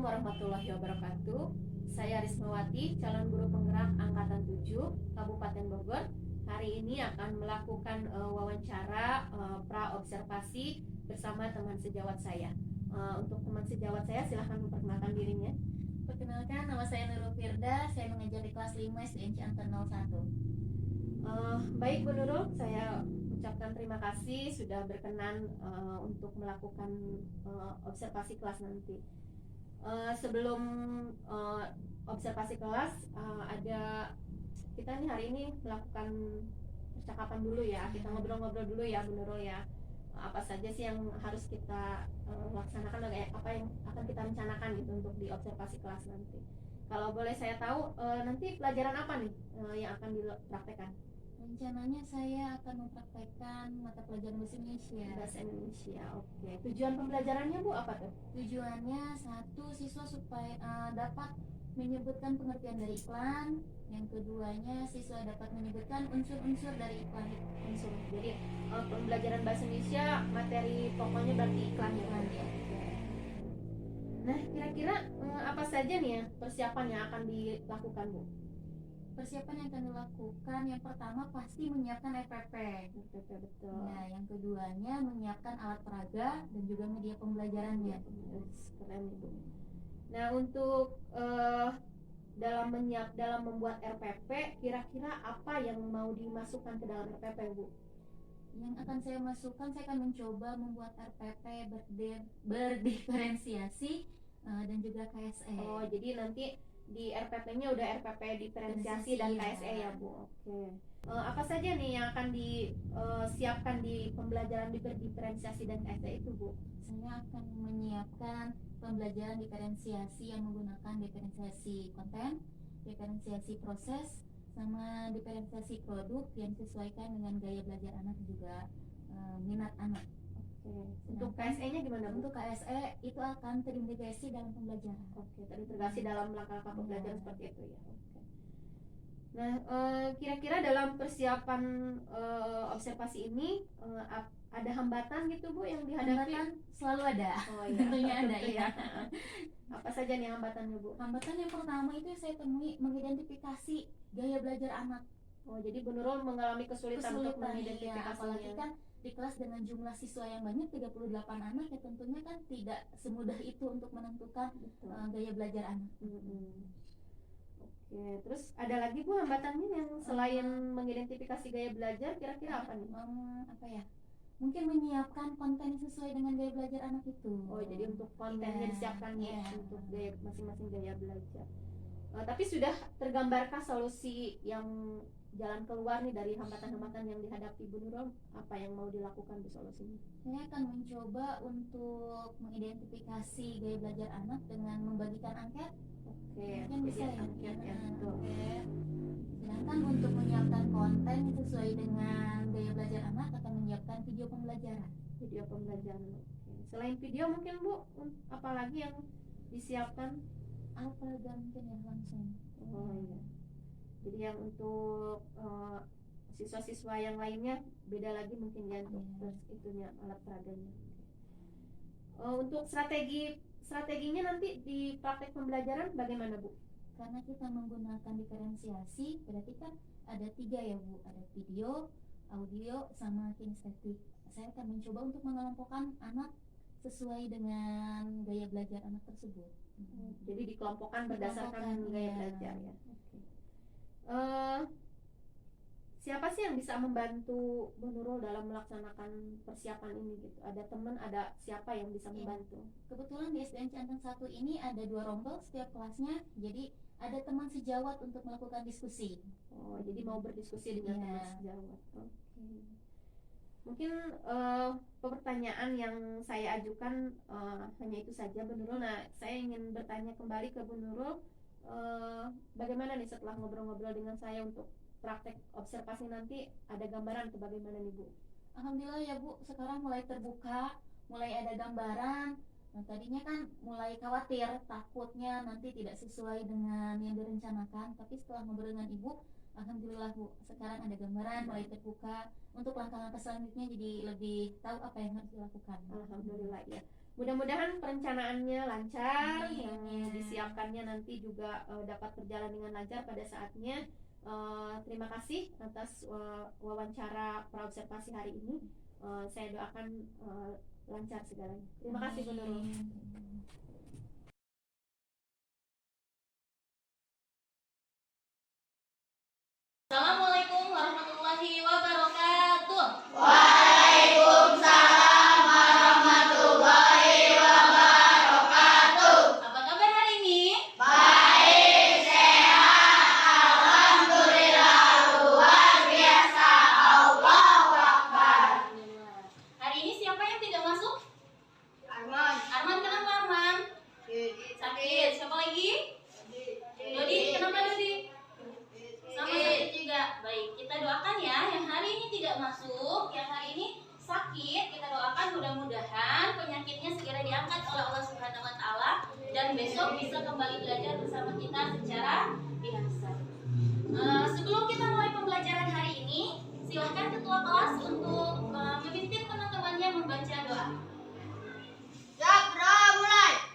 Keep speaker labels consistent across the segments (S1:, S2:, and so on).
S1: warahmatullahi wabarakatuh. Saya Rismawati, calon guru penggerak Angkatan 7 Kabupaten Bogor. Hari ini akan melakukan wawancara pra-observasi bersama teman sejawat saya. Untuk teman sejawat saya, silahkan memperkenalkan dirinya.
S2: Perkenalkan, nama saya Nurul Firda, saya mengajar di kelas 5 SDN Ciantan 01.
S1: Baik Bu Nurul, saya ucapkan terima kasih sudah berkenan untuk melakukan observasi kelas nanti. Sebelum observasi kelas, ada kita nih hari ini melakukan percakapan dulu ya. Kita ngobrol-ngobrol dulu ya Bu Nurul ya. Apa saja sih yang harus kita laksanakan, apa yang akan kita rencanakan gitu untuk di observasi kelas nanti. Kalau boleh saya tahu, nanti pelajaran apa nih yang akan dipraktekkan?
S2: Rencananya saya akan mempraktekkan mata pelajaran bahasa Indonesia.
S1: Bahasa Indonesia, oke. Tujuan pembelajarannya Bu apa tuh?
S2: Tujuannya satu, siswa supaya dapat menyebutkan pengertian dari iklan. Yang keduanya, siswa dapat menyebutkan unsur-unsur dari iklan.
S1: Jadi pembelajaran bahasa Indonesia materi pokoknya berarti iklan ya. Nah, kira-kira apa saja nih ya persiapan yang akan dilakukan Bu?
S2: Persiapan yang akan dilakukan, yang pertama pasti menyiapkan RPP.
S1: Betul.
S2: Nah, yang keduanya menyiapkan alat peraga dan juga media pembelajarannya.
S1: Keren Bu. Nah, untuk dalam membuat RPP, kira-kira apa yang mau dimasukkan ke dalam RPP Bu?
S2: Yang akan saya masukkan, saya akan mencoba membuat RPP berdiferensiasi dan juga KSE.
S1: Oh, jadi nanti di RPP-nya udah RPP diferensiasi dan KSE ya Bu. Oke. Apa saja nih yang akan disiapkan di pembelajaran diferensiasi dan KSE itu Bu?
S2: Saya akan menyiapkan pembelajaran diferensiasi yang menggunakan diferensiasi konten, diferensiasi proses, sama diferensiasi produk yang disesuaikan dengan gaya belajar anak juga minat anak.
S1: Untuk KSE-nya gimana Bu?
S2: Untuk KSE itu akan terintegrasi dalam pembelajaran.
S1: Oke, terintegrasi dalam langkah-langkah pembelajaran seperti itu ya. Oke. Nah, kira-kira dalam persiapan observasi ini ada hambatan gitu Bu yang dihadapi?
S2: Hambatan selalu ada.
S1: Oh iya,
S2: tentunya ada ya.
S1: Apa saja nih hambatannya Bu?
S2: Hambatan yang pertama itu saya temui mengidentifikasi gaya belajar anak.
S1: Oh, jadi Bu Nurul mengalami kesulitan untuk mengidentifikasinya.
S2: Apalagi kan di kelas dengan jumlah siswa yang banyak 38 anak ya, tentunya kan tidak semudah itu untuk menentukan gaya belajar anak.
S1: Oke, terus ada lagi Bu hambatannya yang selain mengidentifikasi gaya belajar, kira-kira apa nih?
S2: Apa ya? Mungkin menyiapkan konten sesuai dengan gaya belajar anak itu.
S1: Oh, jadi untuk kontennya disiapkan ya untuk gaya masing-masing gaya belajar. Tapi sudah tergambarkah solusi yang jalan keluar nih dari hambatan-hambatan yang dihadapi Bu Nurul? Apa yang mau dilakukan di solusinya?
S2: Saya akan mencoba untuk mengidentifikasi gaya belajar anak dengan membagikan angket.
S1: Oke,
S2: mungkin bisa ya.
S1: Angket ya.
S2: Sedangkan untuk menyiapkan konten sesuai dengan gaya belajar anak akan menyiapkan video pembelajaran.
S1: Video pembelajaran. Oke. Selain video mungkin Bu, apalagi yang disiapkan?
S2: Alat peraga mungkin ya langsung.
S1: Oh iya. Jadi yang untuk siswa-siswa yang lainnya beda lagi mungkin ya untuk itunya alat peraganya. Untuk strateginya nanti di praktek pembelajaran bagaimana Bu?
S2: Karena kita menggunakan diferensiasi, berarti kan ada 3 ya Bu, ada video, audio, sama kinestetik. Saya akan mencoba untuk mengelompokkan anak sesuai dengan gaya belajar anak tersebut.
S1: Jadi dikelompokkan berdasarkan gaya belajar ya. Oke. Siapa sih yang bisa membantu Bu Nurul dalam melaksanakan persiapan ini gitu? Ada teman, ada siapa yang bisa membantu?
S2: Kebetulan di SDN Ciantan 1 ini ada 2 rombel setiap kelasnya, jadi ada teman sejawat untuk melakukan diskusi.
S1: Oh, jadi mau berdiskusi dengan teman sejawat. Oke. Mungkin pertanyaan yang saya ajukan hanya itu saja Bu Nurul. Nah, saya ingin bertanya kembali ke Bu Nurul, bagaimana nih setelah ngobrol-ngobrol dengan saya untuk praktek observasi nanti, ada gambaran atau bagaimana nih Bu?
S2: Alhamdulillah ya Bu, sekarang mulai terbuka, mulai ada gambaran. Nah, tadinya kan mulai khawatir, takutnya nanti tidak sesuai dengan yang direncanakan. Tapi setelah ngobrol dengan Ibu, alhamdulillah Bu, sekarang ada gambaran, mulai terbuka. Untuk langkah-langkah selanjutnya jadi lebih tahu apa yang harus dilakukan.
S1: Alhamdulillah ya. Mudah-mudahan perencanaannya lancar,
S2: Amin.
S1: yang disiapkannya nanti juga dapat berjalan dengan lancar pada saatnya. Terima kasih atas wawancara praobservasi hari ini. Saya doakan lancar segalanya. Terima kasih Bu Nurul.
S2: Assalamualaikum warahmatullahi wabarakatuh.
S3: Waalaikumsalam warahmatullahi wabarakatuh.
S2: Apa kabar hari ini?
S3: Baik, sehat, alhamdulillah, luar biasa. Allahu Akbar.
S2: Hari ini siapa yang tidak masuk?
S3: Arman,
S2: Arman, kenapa Arman? Sakit. Siapa lagi? Dodi, kenapa Dodi? Sama sakit juga. Baik, kita doakan ya yang hari ini tidak masuk, yang hari ini sakit, kita doakan mudah-mudahan penyakitnya segera diangkat oleh Allah Subhanahu wa taala dan besok bisa kembali belajar bersama kita secara biasa. Sebelum kita mulai pembelajaran hari ini, silahkan ketua kelas untuk memimpin teman-temannya membaca doa.
S3: Jabra mulai.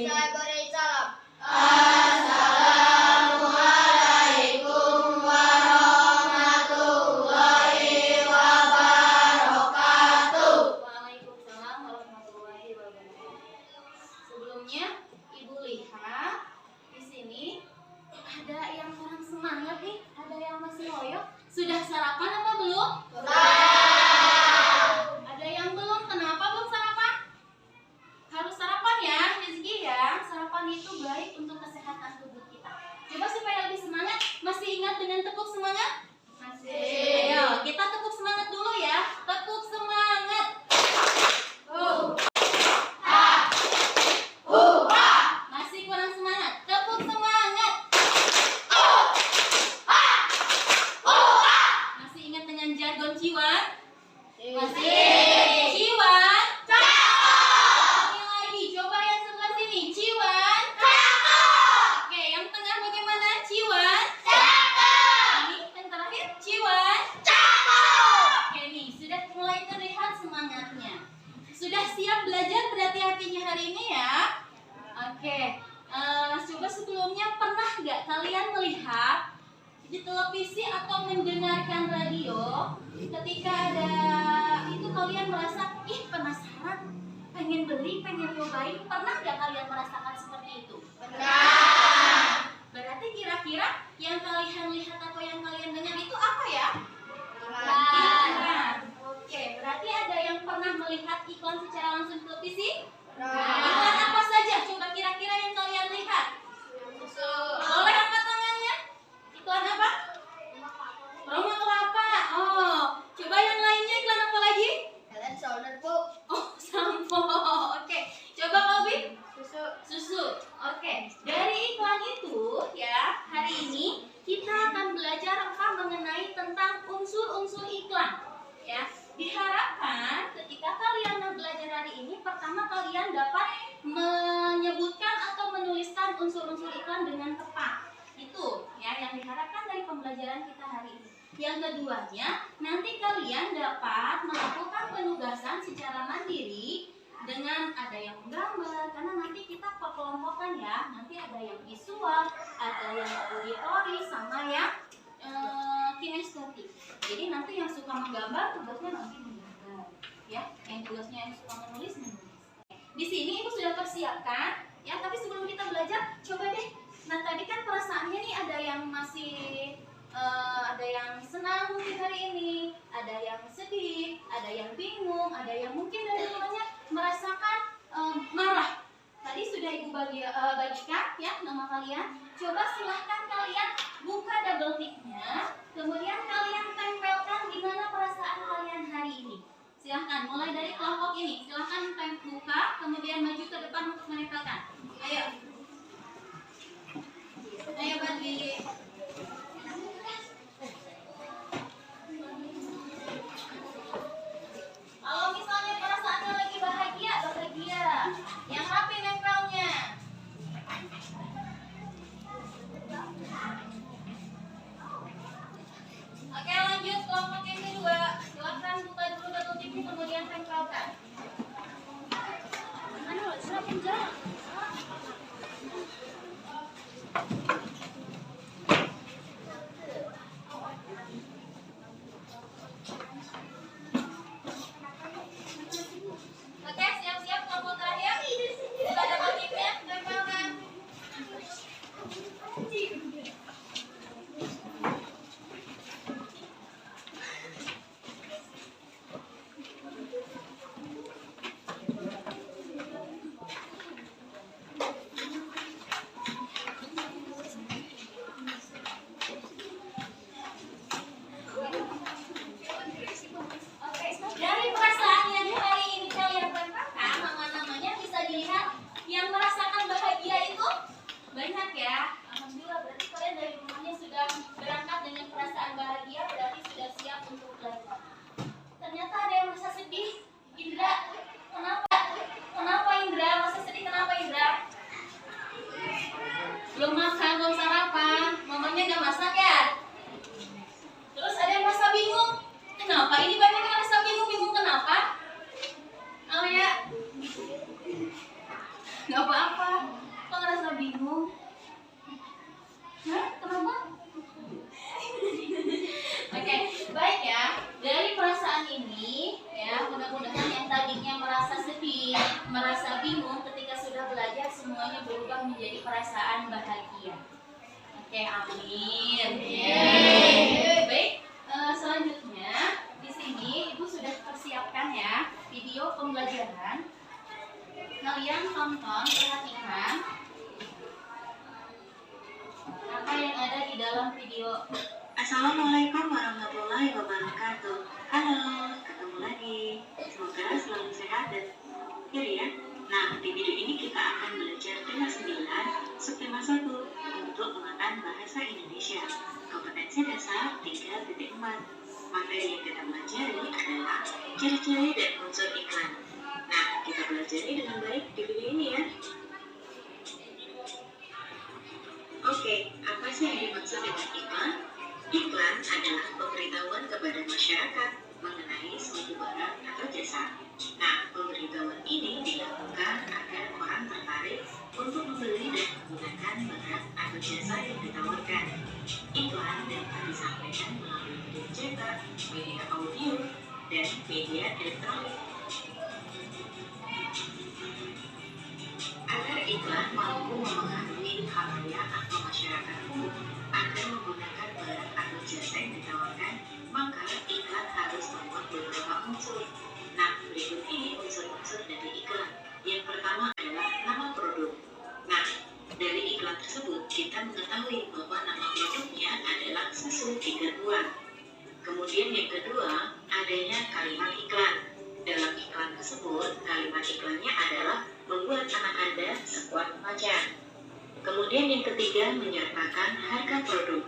S3: Saya beri salam. Assalamualaikum warahmatullahi wabarakatuh.
S2: Waalaikumsalam warahmatullahi wabarakatuh. Sebelumnya Ibu lihat di sini ada yang kurang semangat nih, ada yang masih loyo. Sudah sarapan apa belum? Ada yang belum. Kenapa belum sarapan? Harus sarapan ya, Rizky ya. Sarapan itu baik untuk kesehatan tubuh kita. Coba supaya lebih semangat. Masih ingat dengan tepuk semangat? Masih. Ayo, kita tepuk semangat dulu ya. Tepuk semangat. Masih kurang semangat. Tepuk semangat. Masih ingat dengan jargon Ciwan? Masih. Ciwan. Ini lagi. Coba yang sebelah sini. Ciwan. Oke, yang tengah bagaimana? Ciwan. Ini yang terakhir. Ciwan. Oke nih, sudah mulai terlihat semangatnya. Sudah siap belajar berhati-hatinya hari ini ya? Oke, coba sebelumnya pernah nggak kalian melihat di televisi atau mendengarkan radio ketika ada itu kalian merasa ih penasaran, pengen beli, pengen nyobain, pernah nggak kalian merasakan seperti itu? Berarti kira-kira yang kalian lihat atau yang kalian dengar itu apa ya? Iklan. Oke, berarti ada yang pernah melihat iklan secara langsung di televisi? Iklan apa saja? Coba kira-kira yang kalian lihat. Boleh angkat tangannya? Iklan apa? Roma kelapa. Oh, coba yang lainnya iklan apa lagi?
S3: Kalian saudara Bu.
S2: Oh, sampo. Oke, coba Kobi. Susu. Oke, dari iklan itu ya, hari ini kita akan belajar mengenai tentang unsur-unsur iklan. Ya, diharapkan ketika kalian belajar hari ini, pertama kalian dapat menyebutkan atau menuliskan unsur-unsur iklan dengan tepat. Itu ya yang diharapkan dari pembelajaran kita hari ini. Yang keduanya, nanti kalian dapat melakukan penugasan secara mandiri dengan ada yang menggambar, karena nanti kita perkelompokkan ya. Nanti ada yang visual, ada yang auditori, sama yang kinestetik. Jadi nanti yang suka menggambar tugasnya nanti menggambar, ya. Yang tugasnya yang suka menulis menulis. Di sini ibu sudah persiapkan, ya. Tapi sebelum kita belajar, coba deh. Nah tadi kan perasaannya nih ada yang masih ada yang senang mungkin hari ini, ada yang sedih, ada yang bingung, ada yang mungkin dari rumahnya merasakan marah. Tadi sudah ibu bagikan ya nama kalian. Coba silahkan kalian buka double ticknya, kemudian kalian tempelkan gimana perasaan kalian hari ini. Silahkan mulai dari kelompok ini. Silahkan buka, kemudian maju ke depan untuk menempelkan. Ayo. Ayo bagi. Oke, siap-siap kelompok terakhir. Sudah ada motifnya? Tempelkan. Dari perasaan yang hari ini kalian rasakan, nama-namanya bisa dilihat. Yang merasakan bahagia itu banyak ya. Alhamdulillah, berarti kalian dari rumahnya sudah berangkat dengan perasaan bahagia, berarti sudah siap untuk belajar. Ternyata ada yang merasa sedih. Indra, kenapa? Kenapa Indra? Masa sedih kenapa Indra? Belum makan, belum sarapan. Mamanya nggak masak ya? Terus ada yang merasa bingung. Kenapa? Ini banyak yang merasa bingung kenapa? Alia, nggak apa-apa. Kok ngerasa bingung? Hah? Kenapa? Oke, baik ya. Dari perasaan ini, ya mudah-mudahan yang tadinya merasa sedih, merasa bingung ketika sudah belajar semuanya berubah menjadi perasaan bahagia. Oke, amin. Baik, selanjutnya di sini Ibu sudah persiapkan ya video pembelajaran. Kalian tonton, perhatikan apa yang ada di dalam video.
S4: Assalamualaikum warahmatullahi wabarakatuh. Halo, ketemu lagi. Semoga selalu sehat dan ya. Nah, di video ini kita akan belajar tema 9, subtema 1 untuk penguatan bahasa Indonesia. Kompetensi dasar 3.4. Materi yang kita pelajari adalah ciri-ciri dan unsur iklan. Nah, kita pelajari dengan baik di video ini ya. Oke, apa sih yang dimaksud dengan iklan? Iklan adalah pemberitahuan kepada masyarakat mengenai suatu barang atau jasa. Nah, pemberitahuan ini dilakukan agar orang tertarik untuk membeli dan menggunakan barang atau jasa yang ditawarkan. Iklan dapat disampaikan melalui media cetak, media audio, dan media elektronik. Agar iklan mampu mempengaruhi khalayak atau masyarakat umum agar menggunakan barang atau jasa yang ditawarkan, maka iklan harus membuat beberapa unsur. Nah, berikut ini unsur-unsur dari iklan. Yang pertama adalah nama produk. Nah, dari iklan tersebut kita mengetahui bahwa nama produknya adalah susu 3-in-1. Kemudian yang kedua, adanya kalimat iklan. Dalam iklan tersebut, kalimat iklannya adalah membuat anak Anda sekuat macan. Kemudian yang ketiga, menyertakan harga produk.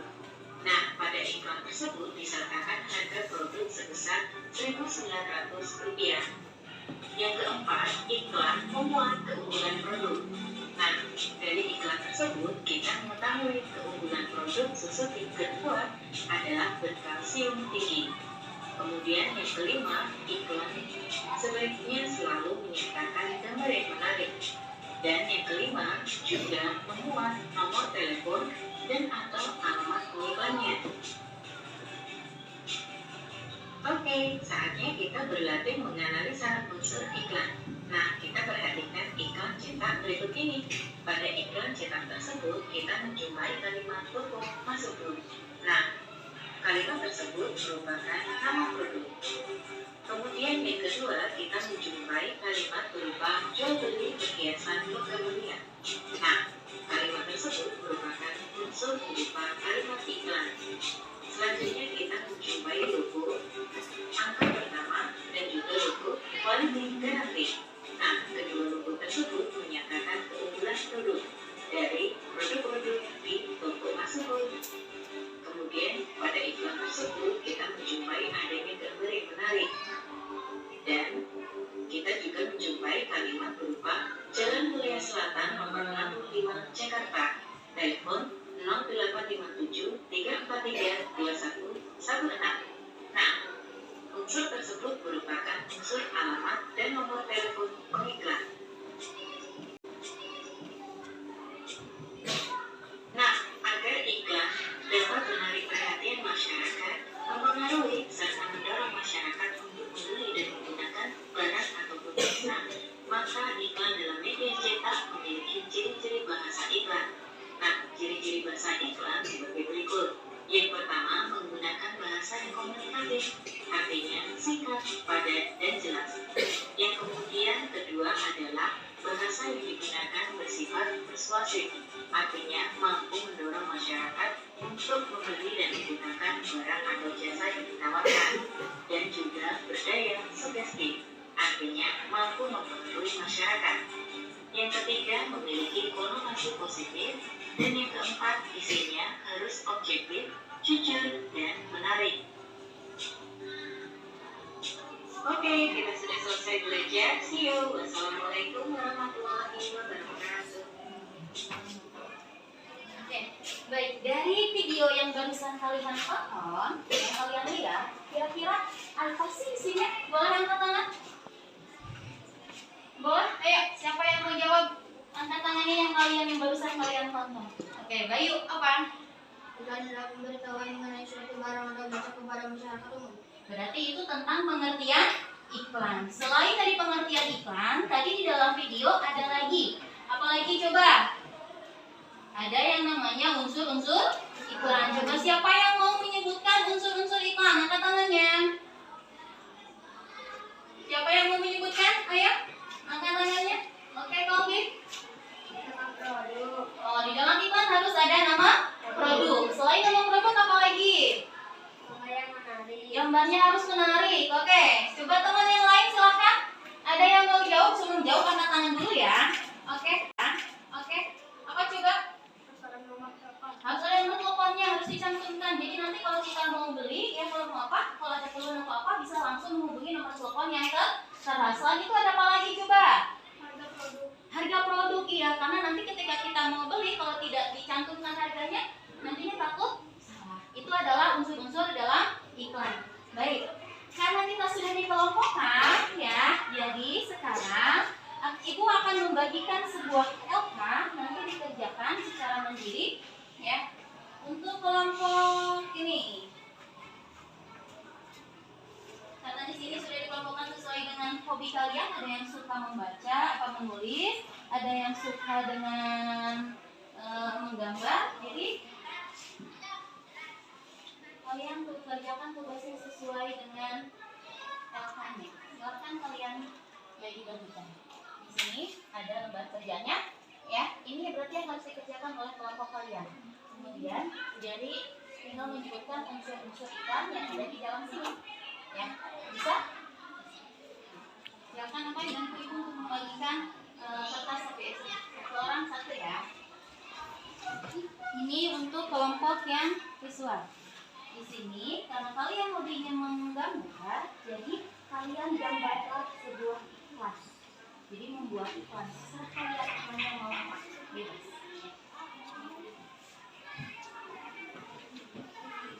S4: Nah, pada iklan tersebut disertakan harga produk sebesar Rp1.900. Yang keempat, iklan memuat keunggulan produk. Nah, dari iklan tersebut kita mengetahui keunggulan produk susu 3-in-1 adalah berkalsium tinggi. Kemudian yang kelima, iklan sebaiknya selalu menyertakan gambar yang menarik. Dan yang kelima, juga memuat nomor telepon dan atau alamat pengiklannya. Oke, saatnya kita berlatih menganalisa unsur iklan. Nah, kita perhatikan iklan cetak berikut ini. Pada iklan cetak tersebut, kita menjumpai kalimat pokok masuk dulu. Nah, kalimat tersebut merupakan nama produk. Kemudian yang kedua, kita menjumpai kalimat berupa jual beli perhiasan berkemudian. Nah, kalimat tersebut merupakan unsur berupa kalimat iklan. Selanjutnya kita menjumpai logo, angka pertama, dan juga logo quality guarantee. Nah, kedua logo tersebut menyatakan keunggulan produk dari produk-produk di toko Masukul. Kemudian pada iklan tersebut kita menjumpai adanya gambar yang menarik. Dan kita juga menjumpai kalimat berupa Jalan Mulia Selatan nomor 65 Jakarta, telepon 0857 343 2116. Nah, unsur tersebut merupakan unsur alamat dan nomor telepon pengiklan. untuk membeli dan menggunakan barang atau jasa yang ditawarkan, dan juga berdaya sugestif, artinya mampu mempengaruhi masyarakat. Yang ketiga, memiliki konotasi positif, dan yang keempat, isinya harus objektif, jujur, dan menarik. Oke, kita sudah selesai belajar. See you. Wassalamualaikum warahmatullahi wabarakatuh.
S2: Oke, baik. Dari video yang barusan kalian tonton, yang kalian lihat, kira-kira apa sih isinya? Boleh angkat tangan? Boleh? Ayo, siapa yang mau jawab? Angkat tangannya yang barusan kalian tonton. Oke, Bayu, apa?
S3: Bukan adalah pemberitahuan mengenai suatu barang atau jasa kepada masyarakat umum.
S2: Berarti itu tentang pengertian iklan. Selain dari pengertian iklan, tadi di dalam video ada lagi. Apa lagi coba? Ada yang namanya unsur-unsur iklan. Coba siapa yang mau menyebutkan unsur-unsur iklan? Angkat tangannya. Siapa yang mau menyebutkan? Ayo, angkat tangannya. Oke, Kolbi. Oh, di dalam iklan harus ada nama produk. Selain nama produk apa lagi? Gambarnya harus menarik. Oke, coba teman yang lain silahkan. Ada yang mau jawab? Sebelum jawab angkat tangan dulu ya. Oke. Oke. Apa coba? Harus ada nomor teleponnya, harus dicantumkan. Jadi nanti kalau kita mau beli, ya kalau mau apa, kalau ada keluhan atau apa, bisa langsung menghubungi nomor telepon yang tertera. Selain itu ada apa lagi coba? Harga produk, iya. Karena nanti ketika kita mau beli, kalau tidak dicantumkan harganya, nantinya takut salah. Itu adalah unsur-unsur dalam iklan. Baik, karena kita sudah dikelompokkan ya, jadi sekarang Ibu akan membagikan sebuah LK, nanti dikerjakan secara mandiri ya. Untuk kelompok ini, karena di sini sudah dikelompokkan sesuai dengan hobi kalian, ada yang suka membaca atau menulis, ada yang suka dengan menggambar, jadi kalian kerjakan tugasnya sesuai dengan LK-nya. Silahkan kalian bagi-bagikan. Di sini ada lembar kerjanya, ya. Ini berarti yang harus dikerjakan oleh kelompok kalian. Kemudian jadi tinggal menyebutkan unsur-unsur iklan yang ada di dalam sini, ya. Bisa? Silahkan apa bantu Ibu untuk membagikan kertas satu orang satu ya. Ini untuk kelompok yang visual. Di sini karena kalian hobinya menggambar, jadi kalian gambarlah sebuah iklan. Jadi membuat iklan serta kalian hanya mau bebas.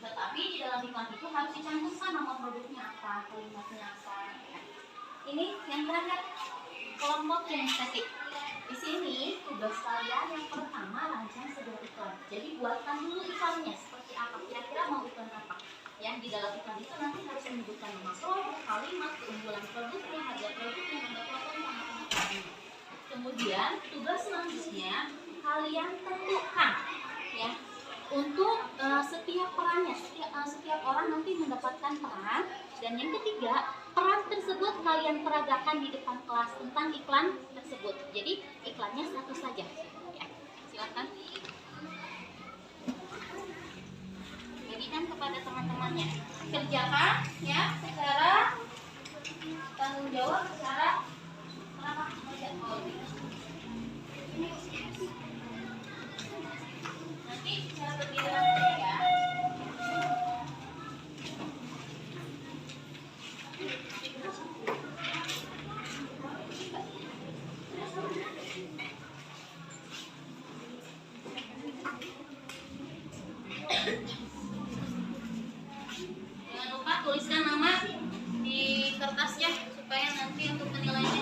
S2: Tetapi di dalam iklan itu harus dicantumkan nama produknya apa, kalimatnya apa. Ya. Ini yang terakhir kelompok inisiatif. Di sini tugas kalian yang pertama rancang sebuah iklan. Jadi buatkan dulu iklannya seperti apa, kira-kira mau iklan apa. Yang di dalam iklan itu nanti harus menyebutkan nama produk, kalimat, keunggulan produknya, harga produknya, harga produknya, kemudian tugas selanjutnya kalian tentukan ya untuk setiap perannya, setiap orang nanti mendapatkan peran. Dan yang ketiga, peran tersebut kalian peragakan di depan kelas tentang iklan tersebut. Jadi iklannya satu saja ya. Silakan bagikan kepada teman-temannya, kerjakan ya secara tanggung jawab, secara nanti cara bergiliran ya. Jangan lupa tuliskan nama di kertasnya supaya nanti untuk penilaiannya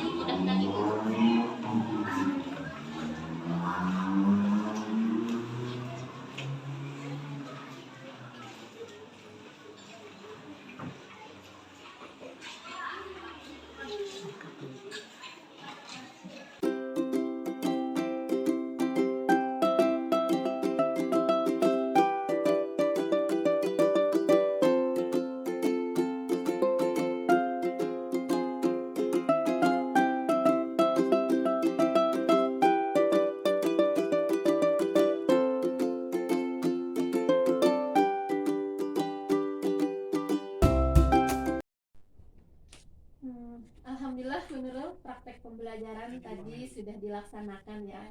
S1: pembelajaran tadi sudah dilaksanakan ya.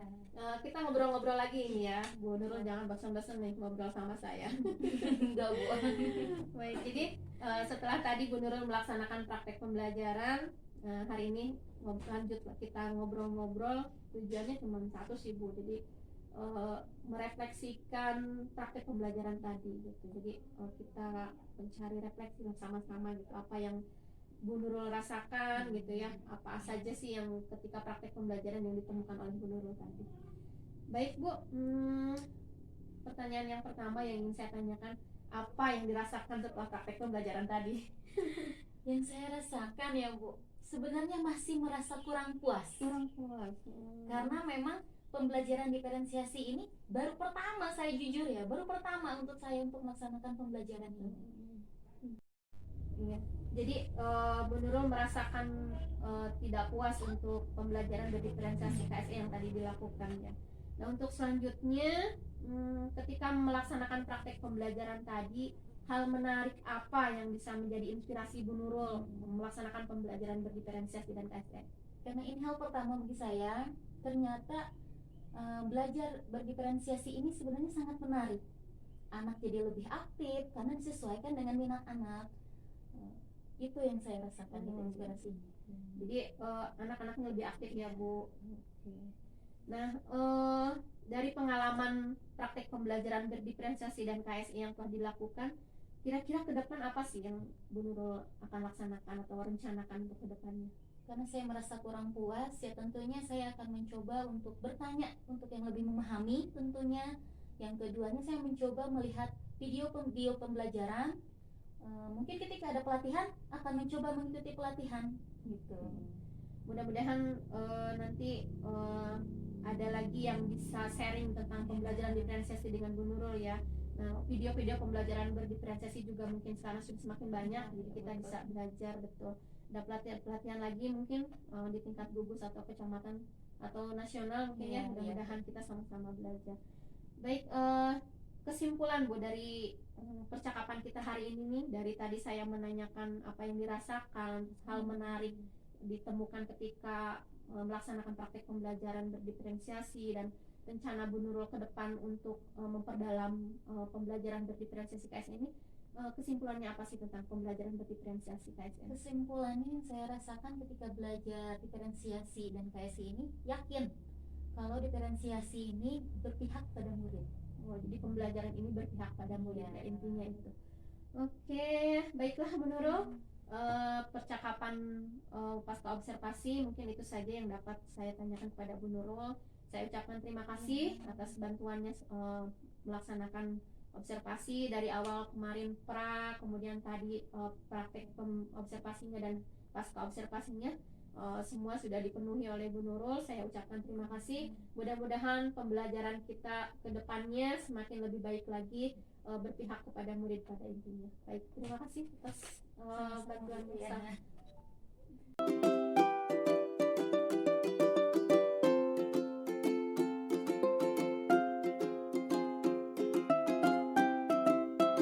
S1: Kita ngobrol-ngobrol lagi ini ya, Bu Nurul, jangan bosan-bosan nih ngobrol sama saya.
S2: Enggak, Bu.
S1: Baik, jadi setelah tadi Bu Nurul melaksanakan praktek pembelajaran, hari ini lanjut kita ngobrol-ngobrol. Tujuannya cuma satu sih Bu, jadi merefleksikan praktek pembelajaran tadi gitu. Jadi kita mencari refleksi sama-sama gitu, apa yang Bu Nurul rasakan gitu ya, apa saja sih yang ketika praktek pembelajaran yang ditemukan oleh Bu Nurul tadi. Baik Bu, pertanyaan yang pertama yang ingin saya tanyakan, apa yang dirasakan setelah praktek pembelajaran tadi?
S2: Yang saya rasakan ya Bu, sebenarnya masih merasa kurang puas.
S1: Kurang puas.
S2: Karena memang pembelajaran diferensiasi ini baru pertama, saya jujur ya, baru pertama untuk saya untuk melaksanakan pembelajaran ini.
S1: Iya. Jadi Bu Nurul merasakan tidak puas untuk pembelajaran berdiferensiasi KSE yang tadi dilakukan ya. Nah, untuk selanjutnya ketika melaksanakan praktek pembelajaran tadi, hal menarik apa yang bisa menjadi inspirasi Bu Nurul melaksanakan pembelajaran berdiferensiasi dan KSE?
S2: Karena ini hal pertama bagi saya, ternyata belajar berdiferensiasi ini sebenarnya sangat menarik. Anak jadi lebih aktif karena disesuaikan dengan minat anak. Itu yang saya rasakan gitu inspirasinya.
S1: Jadi anak-anaknya lebih aktif ya Bu. Nah, dari pengalaman praktek pembelajaran berdiferensiasi dan KSE yang telah dilakukan, kira-kira ke depan apa sih yang Bu Nurul akan laksanakan atau rencanakan untuk ke depannya?
S2: Karena saya merasa kurang puas, ya tentunya saya akan mencoba untuk bertanya untuk yang lebih memahami tentunya. Yang keduanya saya mencoba melihat video pembelajaran. Mungkin ketika ada pelatihan akan mencoba mengikuti pelatihan gitu.
S1: Mudah-mudahan nanti ada lagi yang bisa sharing tentang pembelajaran diferensiasi dengan Bu Nurul ya. Nah, video-video pembelajaran berdiferensiasi juga mungkin sekarang sudah semakin banyak, jadi kita bisa belajar betul. Ada pelatihan-pelatihan lagi mungkin di tingkat gugus atau kecamatan atau nasional mungkin ya. Mudah-mudahan kita sama-sama belajar. Baik, kesimpulan Bu dari percakapan kita hari ini nih, dari tadi saya menanyakan apa yang dirasakan, hal menarik ditemukan ketika melaksanakan praktek pembelajaran berdiferensiasi dan rencana Bu Nurul ke depan untuk memperdalam pembelajaran berdiferensiasi KSE ini. Kesimpulannya apa sih tentang pembelajaran berdiferensiasi KSE?
S2: Kesimpulannya yang saya rasakan ketika belajar diferensiasi dan KSE ini, yakin kalau diferensiasi ini berpihak pada murid.
S1: Jadi pembelajaran ini berpihak pada murid ya, intinya itu. Oke, baiklah Bu Nurul. Percakapan pasca observasi mungkin itu saja yang dapat saya tanyakan kepada Bu Nurul. Saya ucapkan terima kasih atas bantuannya melaksanakan observasi dari awal kemarin kemudian tadi praktek observasinya dan pasca observasinya. Semua sudah dipenuhi oleh Bu Nurul. Saya ucapkan terima kasih. Mudah-mudahan pembelajaran kita ke depannya semakin lebih baik lagi, berpihak kepada murid pada intinya. Baik, terima kasih atas bantuan